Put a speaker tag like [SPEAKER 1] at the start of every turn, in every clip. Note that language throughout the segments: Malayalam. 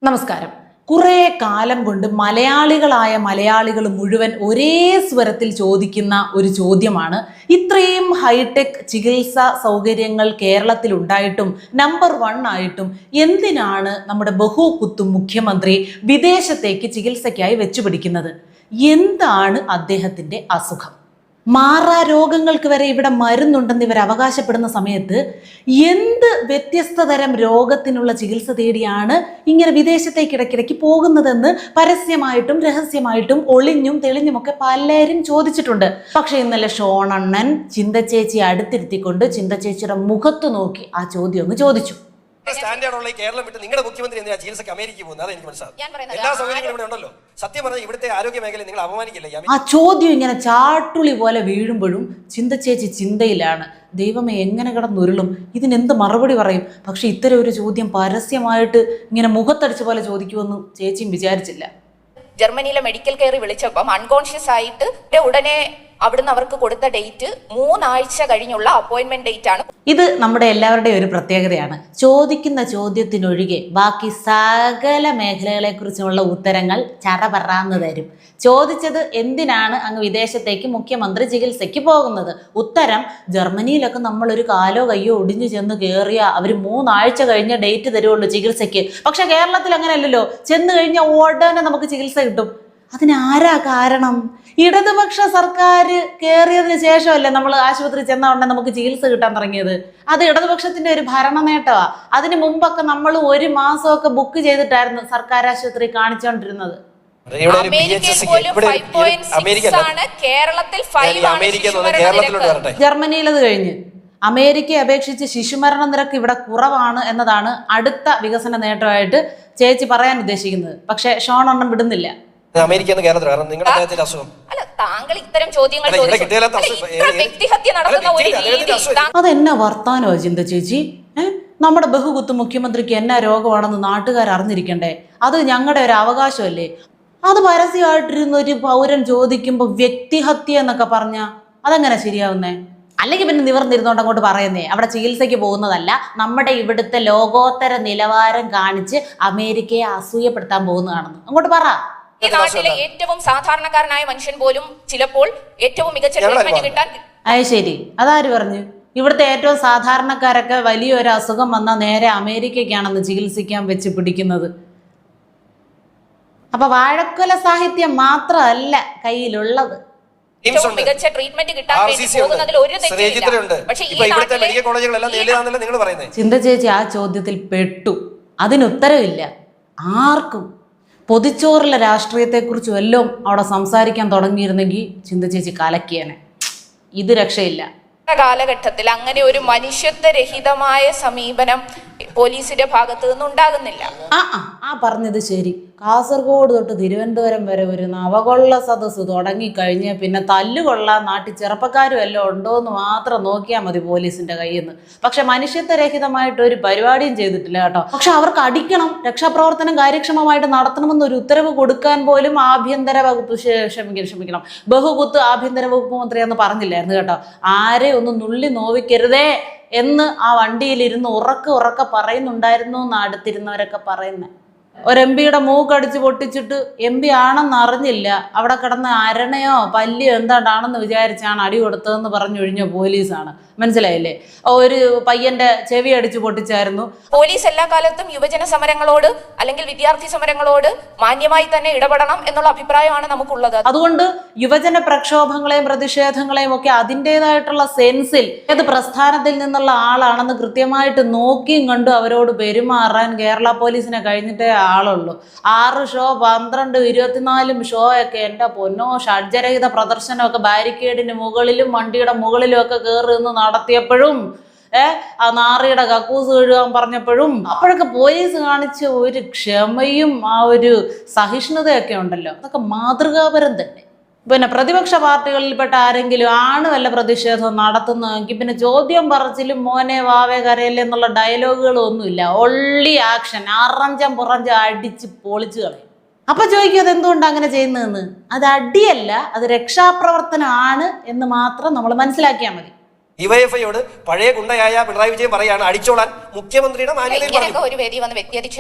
[SPEAKER 1] നമസ്കാരം. കുറേ കാലം കൊണ്ട് മലയാളികൾ മുഴുവൻ ഒരേ സ്വരത്തിൽ ചോദിക്കുന്ന ഒരു ചോദ്യമാണ്, ഇത്രയും ഹൈടെക് ചികിത്സാ സൗകര്യങ്ങൾ കേരളത്തിൽ ഉണ്ടായിട്ടും നമ്പർ 1 ആയിട്ടും എന്തിനാണ് നമ്മുടെ ബഹുകുത്തും മുഖ്യമന്ത്രി വിദേശത്തേക്ക് ചികിത്സയ്ക്കായി വെച്ചുപിടിക്കുന്നത്? എന്താണ് അദ്ദേഹത്തിന്റെ അസുഖം? മാറാ രോഗങ്ങൾക്ക് വരെ ഇവിടെ മരുന്നുണ്ടെന്ന് ഇവർ അവകാശപ്പെടുന്ന സമയത്ത് എന്ത് വ്യത്യസ്ത തരം രോഗത്തിനുള്ള ചികിത്സ തേടിയാണ് ഇങ്ങനെ വിദേശത്തേക്ക് ഇടയ്ക്കിടയ്ക്ക് പോകുന്നതെന്ന് പരസ്യമായിട്ടും രഹസ്യമായിട്ടും ഒളിഞ്ഞും തെളിഞ്ഞുമൊക്കെ പലരും ചോദിച്ചിട്ടുണ്ട്. പക്ഷെ ഇന്നലെ ഷോണണ്ണൻ ചിന്തച്ചേച്ചി അടുത്തിരുത്തിക്കൊണ്ട് ചിന്തച്ചേച്ചിയുടെ മുഖത്ത് നോക്കി ആ ചോദ്യം ഒന്ന് ചോദിച്ചു.
[SPEAKER 2] സ്റ്റാൻഡേർഡുള്ള കേരളം വിട്ട് നിങ്ങളുടെ മുഖ്യമന്ത്രി എന്തിനാ ചികിത്സക്ക് അമേരിക്കയിൽ പോകുന്നത്? അതെനിക്ക് മനസ്സിലാവും. എല്ലാ സൗകര്യങ്ങളും ഇവിടെ ഉണ്ടല്ലോ. സത്യം പറഞ്ഞാൽ ഇവിടുത്തെ ആരോഗ്യ മേഖലയെ നിങ്ങൾ അപമാനിക്കില്ലേ?
[SPEAKER 1] ആ ചോദ്യം ഇങ്ങനെ ചാട്ടുളി പോലെ വീഴുമ്പോഴും ചിന്തച്ചേച്ചി ചിന്തയിലാണ്. ദൈവമേ, എങ്ങനെ കിടന്നുരുളും, ഇതിനെന്ത് മറുപടി പറയും? പക്ഷെ ഇത്തരം ഒരു ചോദ്യം പരസ്യമായിട്ട് ഇങ്ങനെ മുഖത്തടിച്ച പോലെ ചോദിക്കുമെന്ന് ചേച്ചിയും വിചാരിച്ചില്ല.
[SPEAKER 3] ജർമ്മനിയിലെ മെഡിക്കൽ കെയർ വിളിച്ചപ്പം അൺകോൺഷ്യസ് ആയിട്ട് ഉടനെ അവിടുന്ന് അവർക്ക് കൊടുത്ത ഡേറ്റ് 3 ആഴ്ച കഴിഞ്ഞുള്ള അപ്പോയിന്റ്മെന്റ് ഡേറ്റ് ആണ്.
[SPEAKER 1] ഇത് നമ്മുടെ എല്ലാവരുടെയും ഒരു പ്രത്യേകതയാണ്. ചോദിക്കുന്ന ചോദ്യത്തിനൊഴികെ ബാക്കി സകല മേഖലകളെ കുറിച്ചുള്ള ഉത്തരങ്ങൾ ചറപറാന്ന് തരും. ചോദിച്ചത് എന്തിനാണ് അങ്ങ് വിദേശത്തേക്ക് മുഖ്യമന്ത്രി ചികിത്സയ്ക്ക് പോകുന്നത്? ഉത്തരം, ജർമ്മനിയിലൊക്കെ നമ്മളൊരു കാലോ കയ്യോ ഒടിഞ്ഞു ചെന്ന് കയറിയ അവർ 3 ആഴ്ച കഴിഞ്ഞ ഡേറ്റ് തരുള്ളൂ ചികിത്സയ്ക്ക്. പക്ഷെ കേരളത്തിൽ അങ്ങനെയല്ലല്ലോ, ചെന്ന് കഴിഞ്ഞാൽ ഉടനെ നമുക്ക് ചികിത്സ കിട്ടും. അതിനാരാ കാരണം? ഇടതുപക്ഷ സർക്കാർ കയറിയതിന് ശേഷമല്ലേ നമ്മൾ ആശുപത്രി ചെന്ന ഉടനെ നമുക്ക് ചികിത്സ കിട്ടാൻ തുടങ്ങിയത്. അത് ഇടതുപക്ഷത്തിന്റെ ഒരു ഭരണ നേട്ടമാ. അതിന് മുമ്പൊക്കെ നമ്മൾ 1 മാസമൊക്കെ ബുക്ക് ചെയ്തിട്ടായിരുന്നു സർക്കാർ ആശുപത്രി കാണിച്ചുകൊണ്ടിരുന്നത്. ജർമ്മനിയിലത് കഴിഞ്ഞ് അമേരിക്കയെ അപേക്ഷിച്ച് ശിശുമരണ നിരക്ക് ഇവിടെ കുറവാണ് എന്നതാണ് അടുത്ത വികസന നേട്ടമായിട്ട് ചേച്ചി പറയാൻ ഉദ്ദേശിക്കുന്നത്. പക്ഷെ ഷോണൊന്നും വിടുന്നില്ല.
[SPEAKER 3] താങ്കൾ ഇത്തരം ചോദ്യങ്ങൾ
[SPEAKER 1] അതെന്നാ വർത്താനോ ചിന്ത ചേച്ചി? നമ്മുടെ ബഹുകുത്ത് മുഖ്യമന്ത്രിക്ക് എന്നാ രോഗമാണെന്ന് നാട്ടുകാർ അറിഞ്ഞിരിക്കണ്ടേ? അത് ഞങ്ങളുടെ ഒരു അവകാശമല്ലേ? അത് പരസ്യമായിട്ടിരുന്ന ഒരു പൗരൻ ചോദിക്കുമ്പോ വ്യക്തിഹത്യ എന്നൊക്കെ പറഞ്ഞ അതെങ്ങനെ ശരിയാവുന്നേ? അല്ലെങ്കിൽ പിന്നെ നിവർന്നിരുന്നോണ്ട് അങ്ങോട്ട് പറയുന്നേ അവിടെ ചികിത്സയ്ക്ക് പോകുന്നതല്ല, നമ്മുടെ ഇവിടുത്തെ ലോകോത്തര നിലവാരം കാണിച്ച് അമേരിക്കയെ അസൂയപ്പെടുത്താൻ പോകുന്നതാണെന്ന് അങ്ങോട്ട് പറ.
[SPEAKER 3] ഈ നാട്ടിലെ ഏറ്റവും സാധാരണക്കാരനായ മനുഷ്യൻ പോലും ചിലപ്പോൾ ഏറ്റവും മികച്ച ട്രീറ്റ്മെന്റ് കിട്ടാൻ.
[SPEAKER 1] അത് ശരി, അതാര് പറഞ്ഞു? ഇവിടുത്തെ ഏറ്റവും സാധാരണക്കാരൊക്കെ വലിയൊരു അസുഖം വന്നാൽ നേരെ അമേരിക്കയ്ക്കാണെന്ന് ചികിത്സിക്കാൻ വെച്ച് പിടിക്കുന്നത്. അപ്പൊ വാഴക്കൊല സാഹിത്യം മാത്രമല്ല കയ്യിലുള്ളത്.
[SPEAKER 3] ഏറ്റവും മികച്ച ട്രീറ്റ്മെന്റ് കിട്ടാൻ പോകുന്നതിൽ ഒരു തെറ്റില്ല. പക്ഷേ
[SPEAKER 1] ചിന്ത ചേച്ചി ആ ചോദ്യത്തിൽ പെട്ടു. അതിനുത്തരവില്ല ആർക്കും. പൊതിച്ചോറിലെ രാഷ്ട്രീയത്തെക്കുറിച്ച് വല്ലതും അവിടെ സംസാരിക്കാൻ തുടങ്ങിയിരുന്നെങ്കിൽ ചിന്ത ചേച്ചി കലക്കിയേനെ. ഇത് രക്ഷയില്ല.
[SPEAKER 3] കാലഘട്ടത്തിൽ അങ്ങനെ ഒരു മനുഷ്യത്വരഹിതമായ സമീപനം പോലീസിന്റെ ഭാഗത്തു നിന്നുണ്ടാകുന്നില്ല.
[SPEAKER 1] ആ പറഞ്ഞത് ശരി. കാസർഗോഡ് തൊട്ട് തിരുവനന്തപുരം വരെ ഒരു നവകൊള്ള സദസ് തുടങ്ങിക്കഴിഞ്ഞ് പിന്നെ തല്ലുകൊള്ളാൻ നാട്ടിൽ ചെറുപ്പക്കാരും എല്ലാം ഉണ്ടോ എന്ന് മാത്രം നോക്കിയാൽ മതി പോലീസിന്റെ കയ്യിൽ നിന്ന്. പക്ഷെ മനുഷ്യത്വരഹിതമായിട്ട് ഒരു പരിപാടിയും ചെയ്തിട്ടില്ല കേട്ടോ. പക്ഷെ അവർക്ക് അടിക്കണം, രക്ഷാപ്രവർത്തനം കാര്യക്ഷമമായിട്ട് നടത്തണമെന്നൊരു ഉത്തരവ് കൊടുക്കാൻ പോലും ആഭ്യന്തര വകുപ്പ് ക്ഷമിക്കണം ബഹുകുത്ത് ആഭ്യന്തര വകുപ്പ് മന്ത്രി എന്ന് പറഞ്ഞില്ലായിരുന്നു കേട്ടോ. ആരെ ഒന്ന് നുള്ളി നോവിക്കരുതേ എന്ന് ആ വണ്ടിയിലിരുന്ന് ഉറക്കെ പറയുന്നുണ്ടായിരുന്നു എന്ന് അടുത്തിരുന്നവരൊക്കെ പറയുന്നത്. ഒരു MP മൂക്കടിച്ച് പൊട്ടിച്ചിട്ട് MP ആണെന്ന് അറിഞ്ഞില്ല, അവിടെ കിടന്ന അരണയോ പല്ലിയോ എന്താണ്ടാണെന്ന് വിചാരിച്ചാണ് അടി കൊടുത്തതെന്ന് പറഞ്ഞൊഴിഞ്ഞ പോലീസാണ്. മനസ്സിലായില്ലേ? ഒരു പയ്യന്റെ ചെവി അടിച്ചു പൊട്ടിച്ചായിരുന്നു.
[SPEAKER 3] പോലീസ് എല്ലാ കാലത്തും യുവജന സമരങ്ങളോട് അല്ലെങ്കിൽ വിദ്യാർത്ഥി സമരങ്ങളോട് മാന്യമായി തന്നെ ഇടപെടണം എന്നുള്ള അഭിപ്രായമാണ് നമുക്കുള്ളത്.
[SPEAKER 1] അതുകൊണ്ട് യുവജന പ്രക്ഷോഭങ്ങളെയും പ്രതിഷേധങ്ങളെയും ഒക്കെ അതിൻ്റെതായിട്ടുള്ള സെൻസിൽ ഏത് പ്രസ്ഥാനത്തിൽ നിന്നുള്ള ആളാണെന്ന് കൃത്യമായിട്ട് നോക്കിയും കണ്ടും അവരോട് പെരുമാറാൻ കേരള പോലീസിനെ കഴിഞ്ഞിട്ടേ ആളുള്ളൂ. 6 ഷോ 12 24 ഷോ ഒക്കെ എൻ്റെ പൊന്നോ, ഷഡ്ജരഹിത പ്രദർശനമൊക്കെ ബാരിക്കേഡിന് മുകളിലും വണ്ടിയുടെ മുകളിലും ഒക്കെ കയറി നിന്ന് നടത്തിയപ്പോഴും ആ നാറിയുടെ കക്കൂസ് കഴുകാൻ പറഞ്ഞപ്പോഴും അപ്പോഴൊക്കെ പോലീസ് കാണിച്ച ഒരു ക്ഷമയും ആ ഒരു സഹിഷ്ണുതയൊക്കെ ഉണ്ടല്ലോ, അതൊക്കെ മാതൃകാപരം തന്നെ. പിന്നെ പ്രതിപക്ഷ പാർട്ടികളിൽപ്പെട്ട ആരെങ്കിലും ആണ് വല്ല പ്രതിഷേധവും നടത്തുന്നതെങ്കിൽ പിന്നെ ചോദ്യം പറച്ചിലും മോനെ വാവേ കരയല്ലേ എന്നുള്ള ഡയലോഗുകളും ഒന്നുമില്ല. ഒള്ളി ആക്ഷൻ, അറഞ്ചം പുറഞ്ചം അടിച്ച് പൊളിച്ചു കളയും. അപ്പൊ ചോദിക്കും അതെന്തുകൊണ്ട് അങ്ങനെ ചെയ്യുന്നതെന്ന്. അത് അടിയല്ല, അത് രക്ഷാപ്രവർത്തനമാണ് എന്ന് മാത്രം നമ്മൾ മനസ്സിലാക്കിയാൽ മതി.
[SPEAKER 2] ഡിവൈഎഫ്ഐയോട് പഴയ ഗുണ്ടയായ പിണറായി വിജയൻ പറയാണ് അടിച്ചോളാൻ മുഖ്യമന്ത്രിയുടെ മാന്യതയിൽ പറഞ്ഞു.
[SPEAKER 3] ഒരു വേദി വന്ന്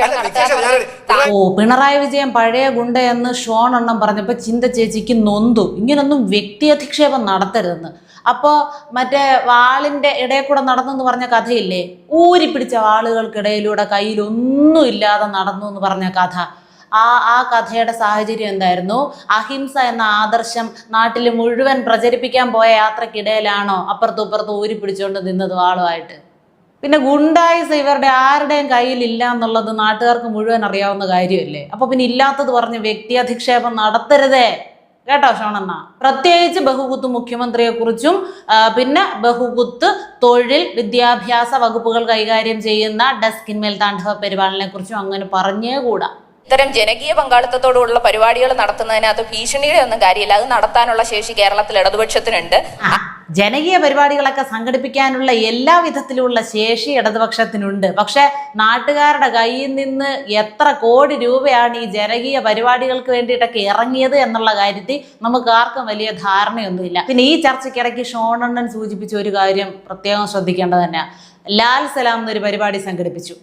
[SPEAKER 2] അല്ല,
[SPEAKER 1] ഓ, പിണറായി വിജയൻ പഴയ ഗുണ്ടയെന്ന് ഷോൺ എണ്ണം പറഞ്ഞപ്പോൾ ചിന്ത ചേച്ചിക്ക് നൊന്തു. ഇങ്ങനൊന്നും വ്യക്തി അധിക്ഷേപം നടത്തരുതെന്ന്. അപ്പോൾ മറ്റേ വാളിൻ്റെ ഇടയിൽ കൂടെ നടന്നെന്ന് പറഞ്ഞ കഥയില്ലേ, ഊരിപ്പിടിച്ച വാളുകൾക്കിടയിലൂടെ കയ്യിലൊന്നും ഇല്ലാതെ നടന്നു എന്ന് പറഞ്ഞ കഥ, ആ കഥയുടെ സാഹചര്യം എന്തായിരുന്നു? അഹിംസ എന്ന ആദർശം നാട്ടിൽ മുഴുവൻ പ്രചരിപ്പിക്കാൻ പോയ യാത്രക്കിടയിലാണോ അപ്പുറത്തും ഇപ്പുറത്തും ഊരിപ്പിടിച്ചുകൊണ്ട് നിന്നത് വാളുമായിട്ട്? പിന്നെ ഗുണ്ടായിസ് ഇവരുടെ ആരുടെയും കയ്യിലില്ല എന്നുള്ളത് നാട്ടുകാർക്ക് മുഴുവൻ അറിയാവുന്ന കാര്യമല്ലേ. അപ്പൊ പിന്നെ ഇല്ലാത്തത് പറഞ്ഞ് വ്യക്തി അധിക്ഷേപം നടത്തരുതേ കേട്ടോ ഷോണണ്ണ. പ്രത്യേകിച്ച് ബഹുകുത്ത് മുഖ്യമന്ത്രിയെ കുറിച്ചും പിന്നെ ബഹുകുത്ത് തൊഴിൽ വിദ്യാഭ്യാസ വകുപ്പുകൾ കൈകാര്യം ചെയ്യുന്ന ഡെസ്കിന്മേൽ താണ്ഡവ പരിപാലനെ കുറിച്ചും അങ്ങനെ പറഞ്ഞേകൂടാ.
[SPEAKER 3] ഇത്തരം ജനകീയ പങ്കാളിത്തത്തോടുള്ള പരിപാടികൾ നടത്തുന്നതിനകത്ത് ഭീഷണിയുടെ ഒന്നും കാര്യമില്ല. അത് നടത്താനുള്ള ശേഷി കേരളത്തിൽ ഇടതുപക്ഷത്തിനുണ്ട്.
[SPEAKER 1] ജനകീയ പരിപാടികളൊക്കെ സംഘടിപ്പിക്കാനുള്ള എല്ലാ വിധത്തിലുള്ള ശേഷി ഇടതുപക്ഷത്തിനുണ്ട്. പക്ഷെ നാട്ടുകാരുടെ കയ്യിൽ നിന്ന് എത്ര കോടി രൂപയാണ് ഈ ജനകീയ പരിപാടികൾക്ക് വേണ്ടിയിട്ടൊക്കെ ഇറങ്ങിയത് എന്നുള്ള കാര്യത്തിൽ നമുക്ക് ആർക്കും വലിയ ധാരണയൊന്നുമില്ല. പിന്നെ ഈ ചർച്ചയ്ക്കിടയ്ക്ക് ഷോണണ്ണൻ സൂചിപ്പിച്ച ഒരു കാര്യം പ്രത്യേകം ശ്രദ്ധിക്കേണ്ടത് തന്നെയാണ്. ലാൽ സലാം എന്നൊരു പരിപാടി സംഘടിപ്പിച്ചു.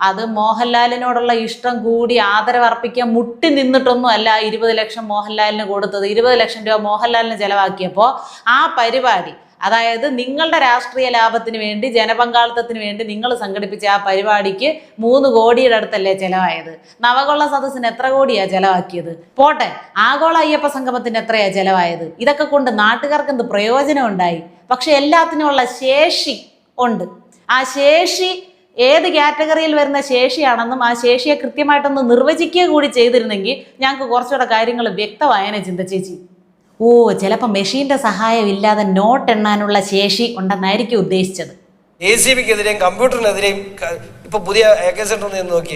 [SPEAKER 1] അത് മോഹൻലാലിനോടുള്ള ഇഷ്ടം കൂടി ആദരവർപ്പിക്കാൻ മുട്ടി നിന്നിട്ടൊന്നും അല്ല 20 ലക്ഷം മോഹൻലാലിന് കൊടുത്തത്. 20 ലക്ഷം രൂപ മോഹൻലാലിന് ചെലവാക്കിയപ്പോൾ ആ പരിപാടി, അതായത് നിങ്ങളുടെ രാഷ്ട്രീയ ലാഭത്തിന് വേണ്ടി ജനപങ്കാളിത്തത്തിന് വേണ്ടി നിങ്ങൾ സംഘടിപ്പിച്ച ആ പരിപാടിക്ക് 3 കോടിയുടെ അടുത്തല്ലേ ചെലവായത്. നവകൊള്ള സദസ്സിന് എത്ര കോടിയാ ചെലവാക്കിയത്? പോട്ടെ, ആഗോള അയ്യപ്പ സംഗമത്തിന് എത്രയാ ചെലവായത്? ഇതൊക്കെ കൊണ്ട് നാട്ടുകാർക്ക് എന്ത് പ്രയോജനം ഉണ്ടായി? പക്ഷെ എല്ലാത്തിനുമുള്ള ശേഷി ഉണ്ട്. ആ ശേഷി ഏത് കാറ്റഗറിയിൽ വരുന്ന ശേഷിയാണെന്നും ആ ശേഷിയെ കൃത്യമായിട്ടൊന്ന് നിർവചിക്കുക കൂടി ചെയ്തിരുന്നെങ്കിൽ ഞങ്ങൾക്ക് കുറച്ചുകൂടെ കാര്യങ്ങൾ വ്യക്തമായേനെ ചിന്ത ചേച്ചി. ഓ, ചിലപ്പോൾ മെഷീന്റെ സഹായം ഇല്ലാതെ നോട്ട് എണ്ണാനുള്ള ശേഷി ഉണ്ടെന്നായിരിക്കും ഉദ്ദേശിച്ചത്.
[SPEAKER 2] ACBക്കെതിരെയും കമ്പ്യൂട്ടറിനെതിരെയും ഇപ്പൊ പുതിയ നോക്കി.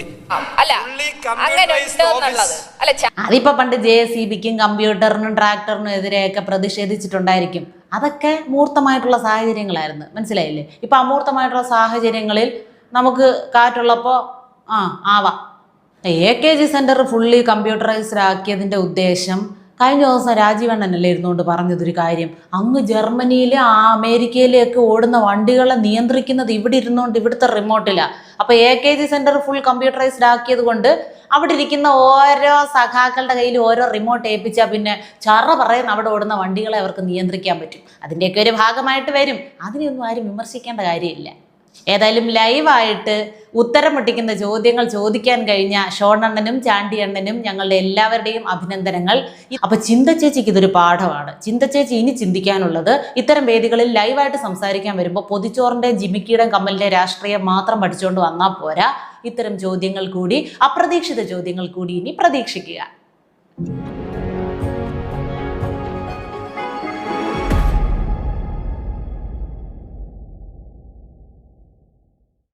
[SPEAKER 1] അതിപ്പോ പണ്ട് JCBക്കും കമ്പ്യൂട്ടറിനും ട്രാക്ടറിനും എതിരെയൊക്കെ പ്രതിഷേധിച്ചിട്ടുണ്ടായിരിക്കും. അതൊക്കെ മൂർത്തമായിട്ടുള്ള സാഹചര്യങ്ങളായിരുന്നു, മനസ്സിലായില്ലേ? ഇപ്പൊ അമൂർത്തമായിട്ടുള്ള സാഹചര്യങ്ങളിൽ നമുക്ക് കാറ്റുള്ളപ്പോൾ ആവാം. AKG സെന്റർ ഫുള്ളി കമ്പ്യൂട്ടറൈസ്ഡ് ആക്കിയതിന്റെ ഉദ്ദേശം കഴിഞ്ഞ ദിവസം രാജീവണ്ണനല്ലേ ഇരുന്നുകൊണ്ട് പറഞ്ഞതൊരു കാര്യം. അങ്ങ് ജർമ്മനിയിലെ അമേരിക്കയിലേക്ക് ഓടുന്ന വണ്ടികളെ നിയന്ത്രിക്കുന്നത് ഇവിടെ ഇരുന്നുകൊണ്ട് ഇവിടുത്തെ റിമോട്ടിലാണ്. അപ്പോൾ AKG സെന്റർ ഫുൾ കമ്പ്യൂട്ടറൈസ്ഡ് ആക്കിയത് കൊണ്ട് അവിടെ ഇരിക്കുന്ന ഓരോ സഖാക്കളുടെ കയ്യിൽ ഓരോ റിമോട്ട് ഏൽപ്പിച്ചാൽ പിന്നെ ചറ പറയുന്ന അവിടെ ഓടുന്ന വണ്ടികളെ അവർക്ക് നിയന്ത്രിക്കാൻ പറ്റും. അതിൻ്റെയൊക്കെ ഒരു ഭാഗമായിട്ട് വരും. അതിനെയൊന്നും ആരും വിമർശിക്കേണ്ട കാര്യമില്ല. ഏതായാലും ലൈവായിട്ട് ഉത്തരം മുട്ടിക്കുന്ന ചോദ്യങ്ങൾ ചോദിക്കാൻ കഴിഞ്ഞ ഷോണണ്ണനും ചാണ്ടിയണ്ണനും ഞങ്ങളുടെ എല്ലാവരുടെയും അഭിനന്ദനങ്ങൾ. അപ്പൊ ചിന്ത ചേച്ചിക്ക് ഇതൊരു പാഠമാണ്. ചിന്ത ചേച്ചി ഇനി ചിന്തിക്കാനുള്ളത്, ഇത്തരം വേദികളിൽ ലൈവായിട്ട് സംസാരിക്കാൻ വരുമ്പോൾ പൊതിച്ചോറിന്റെയും ജിമിക്കിയുടെയും കമ്മലിന്റെ രാഷ്ട്രീയം മാത്രം പഠിച്ചുകൊണ്ട് വന്നാൽ പോരാ. ഇത്തരം ചോദ്യങ്ങൾ കൂടി, അപ്രതീക്ഷിത ചോദ്യങ്ങൾ കൂടി ഇനി പ്രതീക്ഷിക്കുക.